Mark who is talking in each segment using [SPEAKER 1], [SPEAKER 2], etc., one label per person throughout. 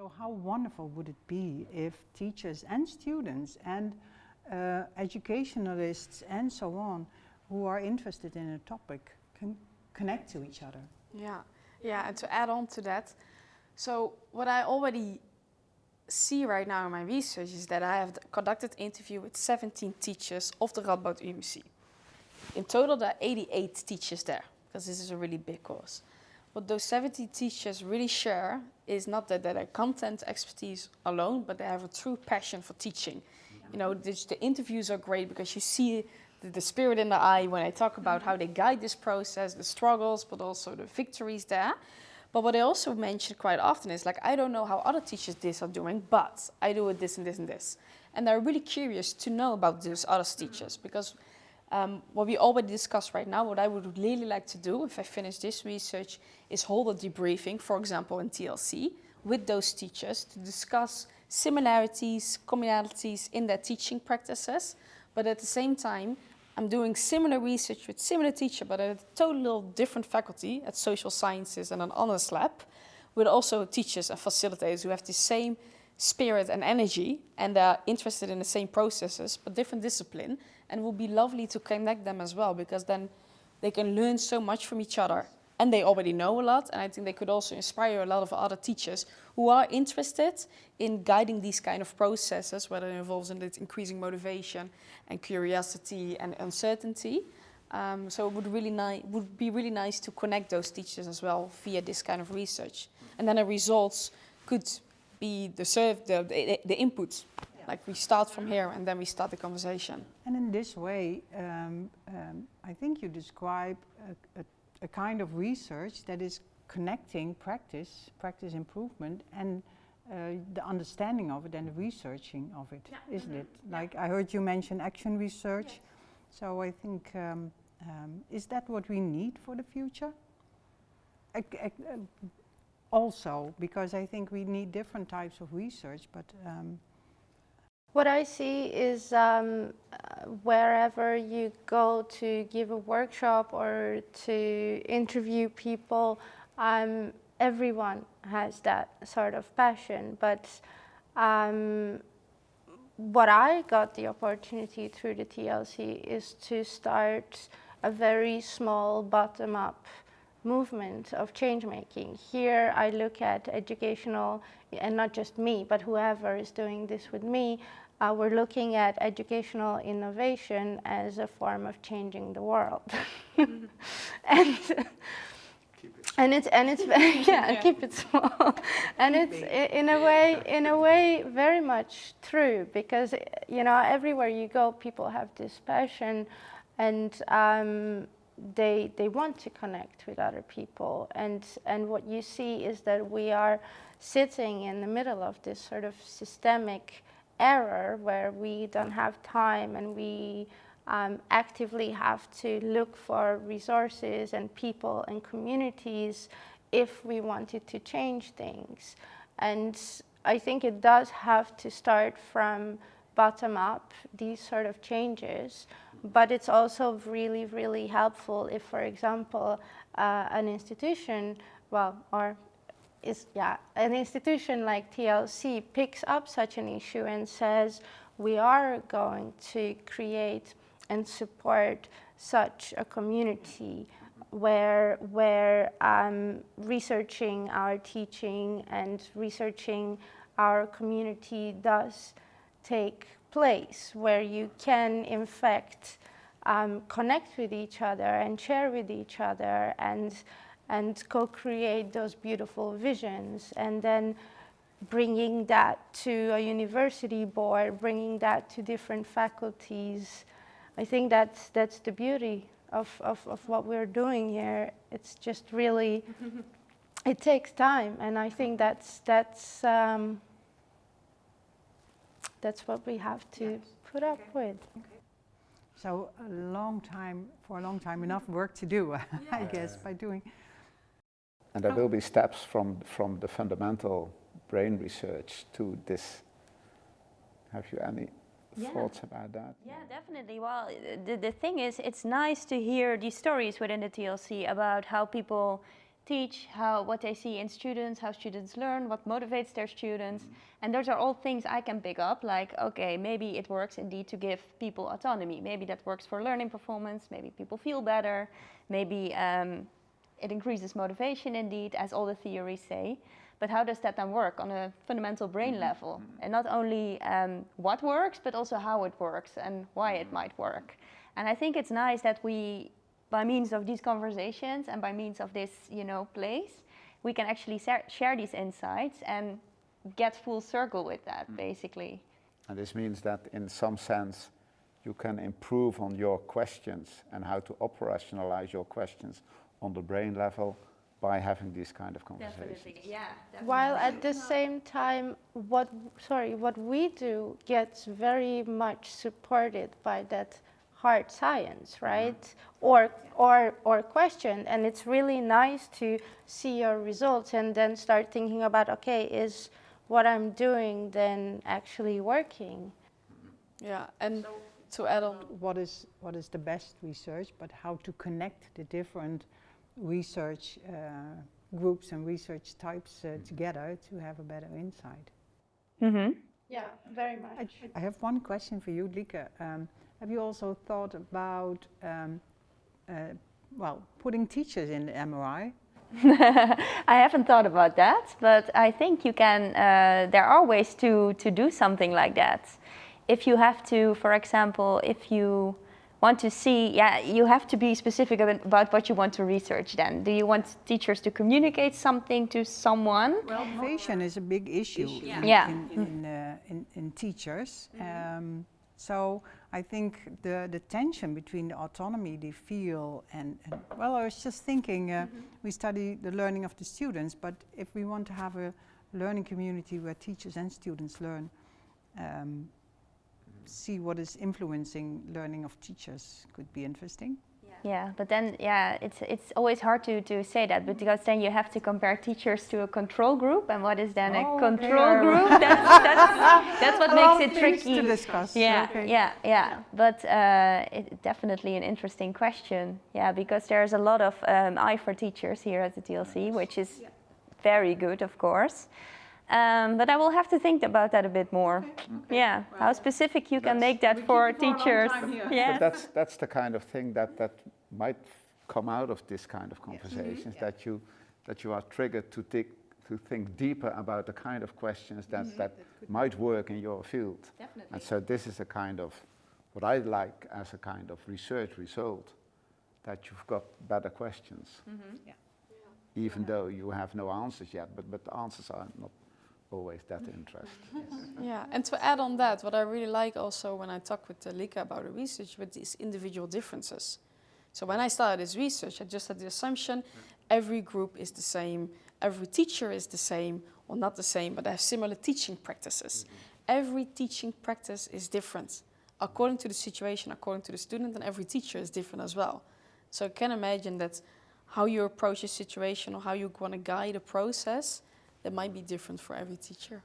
[SPEAKER 1] So how wonderful would it be if teachers and students and educationalists and so on who are interested in a topic can connect to each other?
[SPEAKER 2] Yeah, and to add on to that, so what I already see right now in my research is that I have conducted an interview with 17 teachers of the Radboud UMC. In total, there are 88 teachers there, because this is a really big course. What those 70 teachers really share is not that their content expertise alone, but they have a true passion for teaching. You know, the interviews are great because you see the spirit in the eye when I talk about how they guide this process, the struggles, but also the victories there. But what I also mention quite often is like, I don't know how other teachers this are doing, but I do it this and this and this. And they're really curious to know about those other teachers because what we already discussed right now, what I would really like to do if I finish this research is hold a debriefing, for example, in TLC, with those teachers to discuss similarities, commonalities in their teaching practices. But at the same time, I'm doing similar research with similar teacher, but at a totally different faculty at social sciences and an honors lab, with also teachers and facilitators who have the same spirit and energy and are interested in the same processes, but different discipline. And it will be lovely to connect them as well, because then they can learn so much from each other. And they already know a lot, and I think they could also inspire a lot of other teachers who are interested in guiding these kind of processes, whether it involves in increasing motivation and curiosity and uncertainty. So it would be really nice to connect those teachers as well via this kind of research. And then the results could be the inputs. Yeah. Like we start from here and then we start the conversation.
[SPEAKER 1] And in this way, I think you describe a kind of research that is connecting practice improvement, and the understanding of it and the researching of it, isn't it? Like I heard you mention action research. Yes. So I think, is that what we need for the future? Also, because I think we need different types of research, but
[SPEAKER 3] what I see is wherever you go to give a workshop or to interview people, everyone has that sort of passion. But what I got the opportunity through the TLC is to start a very small bottom-up movement of change making. Here I look at educational, and not just me, but whoever is doing this with me, we're looking at educational innovation as a form of changing the world. and it's keep it small. And it's in a way very much true, because you know, everywhere you go people have this passion, and they want to connect with other people, and what you see is that we are sitting in the middle of this sort of systemic error where we don't have time, and we actively have to look for resources and people and communities if we wanted to change things. And I think it does have to start from bottom up, these sort of changes, but it's also really, really helpful if, for example, an institution, an institution like TLC picks up such an issue and says, we are going to create and support such a community where researching our teaching and researching our community does take place, where you can in fact connect with each other and share with each other and co-create those beautiful visions, and then bringing that to a university board, bringing that to different faculties. I think that's the beauty of what we're doing here. It's just really, it takes time, and I think that's what we have to put up with.
[SPEAKER 1] Okay. So for a long time, enough work to do, I guess, by doing.
[SPEAKER 4] And there will be steps from the fundamental brain research to this. Have you any thoughts about that?
[SPEAKER 5] Yeah, definitely. Well, the thing is, it's nice to hear these stories within the TLC about how people teach, what they see in students, how students learn, what motivates their students. And those are all things I can pick up, like, okay, maybe it works indeed to give people autonomy. Maybe that works for learning performance, maybe people feel better, maybe it increases motivation indeed, as all the theories say. But how does that then work on a fundamental brain level? And not only what works, but also how it works and why it might work. And I think it's nice that we, by means of these conversations and by means of this, place, we can actually share these insights and get full circle with that, basically.
[SPEAKER 4] And this means that in some sense you can improve on your questions and how to operationalize your questions on the brain level by having these kind of conversations.
[SPEAKER 5] Definitely, yeah. Definitely.
[SPEAKER 3] While at the same time, what we do gets very much supported by that hard science, right? Or question, and it's really nice to see your results and then start thinking about, okay, is what I'm doing then actually working?
[SPEAKER 2] Yeah, and to add on,
[SPEAKER 1] What is the best research, but how to connect the different research groups and research types together to have a better insight.
[SPEAKER 3] Yeah, very much.
[SPEAKER 1] I have one question for you, Lieke. Have you also thought about putting teachers in the MRI?
[SPEAKER 5] I haven't thought about that, but I think you can, there are ways to do something like that. If you have to, for example, if you want to see, you have to be specific about what you want to research then. Do you want teachers to communicate something to someone?
[SPEAKER 1] Well, motivation is a big issue in teachers. So I think the tension between the autonomy they feel and I was just thinking, we study the learning of the students, but if we want to have a learning community where teachers and students learn, see what is influencing learning of teachers could be interesting.
[SPEAKER 5] Yeah, but then, it's always hard to say that, because then you have to compare teachers to a control group, and what is then a control group? That's what makes it tricky.
[SPEAKER 1] To discuss.
[SPEAKER 5] Yeah. But it's definitely an interesting question. Yeah, because there's a lot of eye for teachers here at the TLC, which is very good, of course. But I will have to think about that a bit more. Okay. Yeah, how specific you can make that for teachers.
[SPEAKER 4] Yeah. But that's the kind of thing that might come out of this kind of conversations, that you are triggered to think deeper about the kind of questions that might work in your field.
[SPEAKER 5] Definitely.
[SPEAKER 4] And so this is a kind of, what I like as a kind of research result, that you've got better questions. Even though you have no answers yet, but the answers are not always that interesting.
[SPEAKER 2] yeah, and to add on that, what I really like also when I talk with Lieke about the research, with these individual differences. So when I started this research, I just had the assumption every group is the same, every teacher is the same, or not the same, but they have similar teaching practices. Every teaching practice is different according to the situation, according to the student, and every teacher is different as well. So I can imagine that how you approach a situation or how you want to guide a process, that might be different for every teacher.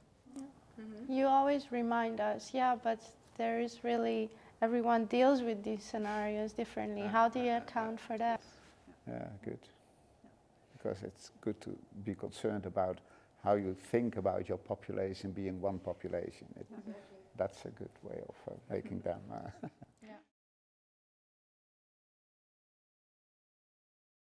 [SPEAKER 3] You always remind us, but there is really, everyone deals with these scenarios differently. How do you account for that?
[SPEAKER 4] Yeah, good. Because it's good to be concerned about how you think about your population being one population. That's a good way of making them